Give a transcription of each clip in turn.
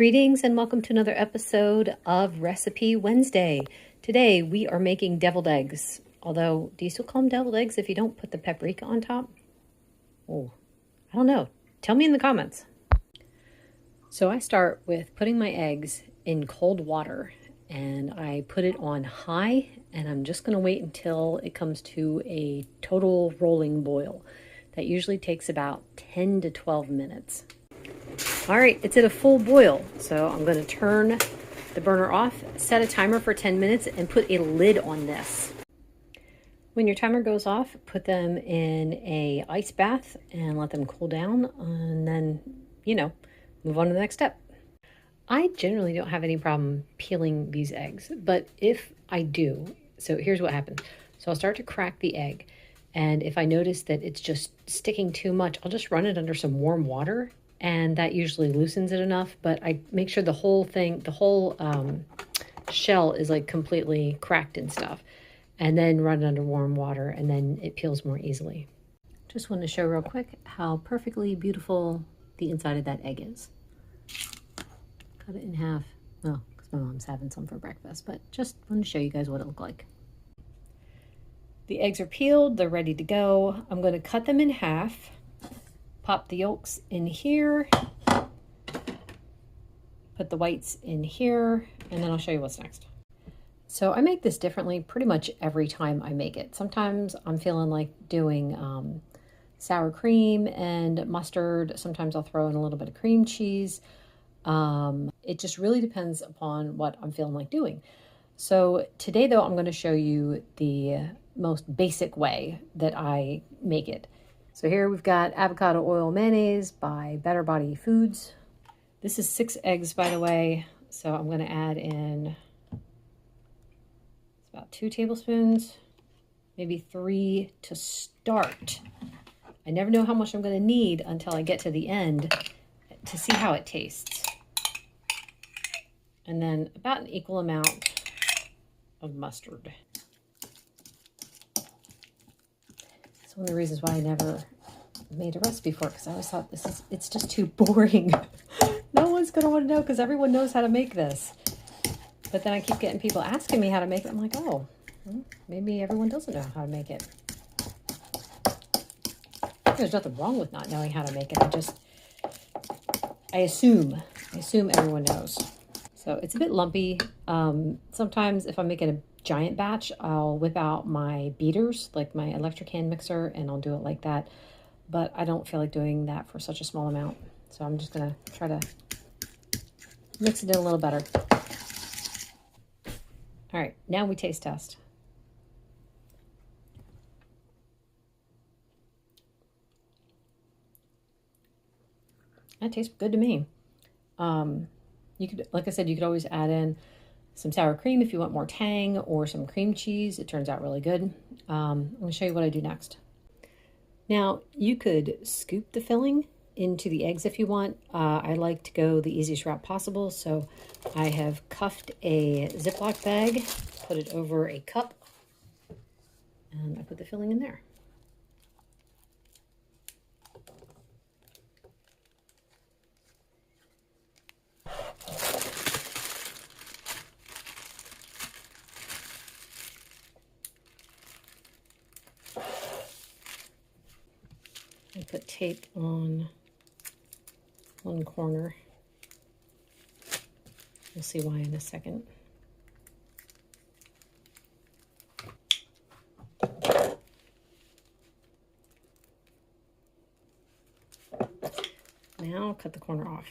Greetings and welcome to another episode of Recipe Wednesday. Today we are making deviled eggs. Although, do you still call them deviled eggs if you don't put the paprika on top? Oh, I don't know. Tell me in the comments. So I start with putting my eggs in cold water and I put it on high and I'm just going to wait until it comes to a total rolling boil. That usually takes about 10 to 12 minutes. All right, it's at a full boil, so I'm going to turn the burner off, set a timer for 10 minutes, and put a lid on this. When your timer goes off, put them in a ice bath and let them cool down, and then, move on to the next step. I generally don't have any problem peeling these eggs, but if I do, so here's what happens. So I'll start to crack the egg, and if I notice that it's just sticking too much, I'll just run it under some warm water. And that usually loosens it enough, but I make sure the whole shell is like completely cracked and stuff. And then run it under warm water and then it peels more easily. Just want to show real quick how perfectly beautiful the inside of that egg is. Cut it in half. Well, because my mom's having some for breakfast, but just want to show you guys what it looked like. The eggs are peeled, they're ready to go. I'm going to cut them in half. Pop the yolks in here, put the whites in here, and then I'll show you what's next. So I make this differently pretty much every time I make it. Sometimes I'm feeling like doing sour cream and mustard. Sometimes I'll throw in a little bit of cream cheese. It just really depends upon what I'm feeling like doing. So today though, I'm going to show you the most basic way that I make it. So here we've got avocado oil mayonnaise by Better Body Foods. This is 6 eggs, by the way. So I'm going to add in about 2 tablespoons, maybe 3 to start. I never know how much I'm going to need until I get to the end to see how it tastes. And then about an equal amount of mustard. It's one of the reasons why I never made a recipe for it, because I always thought it's just too boring. No one's going to want to know because everyone knows how to make this. But then I keep getting people asking me how to make it. I'm like, oh, maybe everyone doesn't know how to make it. There's nothing wrong with not knowing how to make it. I assume everyone knows. So it's a bit lumpy. Sometimes if I'm making a giant batch, I'll whip out my beaters, like my electric hand mixer, and I'll do it like that. But I don't feel like doing that for such a small amount. So I'm just going to try to mix it in a little better. All right, now we taste test. That tastes good to me. You could, like I said, you could always add in some sour cream if you want more tang, or some cream cheese. It turns out really good. I'm going to show you what I do next. Now, you could scoop the filling into the eggs if you want. I like to go the easiest route possible, so I have cuffed a Ziploc bag, put it over a cup, and I put the filling in there. I put tape on one corner. You'll see why in a second. Now I'll cut the corner off.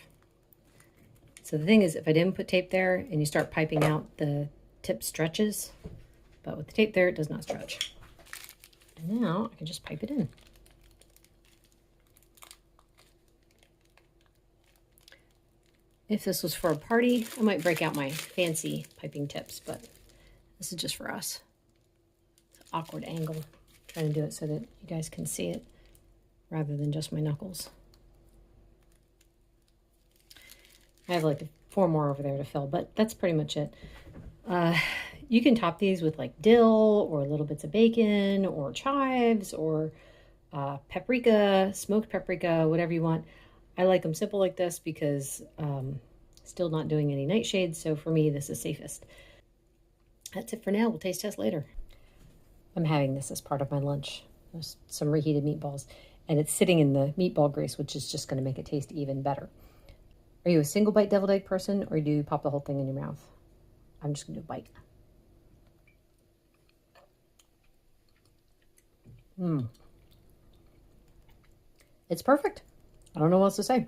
So the thing is, if I didn't put tape there and you start piping out, the tip stretches, but with the tape there, it does not stretch. And now I can just pipe it in. If this was for a party, I might break out my fancy piping tips, but this is just for us. It's an awkward angle. I'm trying to do it so that you guys can see it rather than just my knuckles. I have like 4 more over there to fill, but that's pretty much it. You can top these with like dill or little bits of bacon or chives or paprika, smoked paprika, whatever you want. I like them simple like this because Still not doing any nightshades, so for me, this is safest. That's it for now. We'll taste test later. I'm having this as part of my lunch. There's some reheated meatballs, and it's sitting in the meatball grease, which is just going to make it taste even better. Are you a single bite deviled egg person, or do you pop the whole thing in your mouth? I'm just going to do a bite. It's perfect. I don't know what else to say.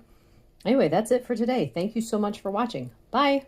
Anyway, that's it for today. Thank you so much for watching. Bye.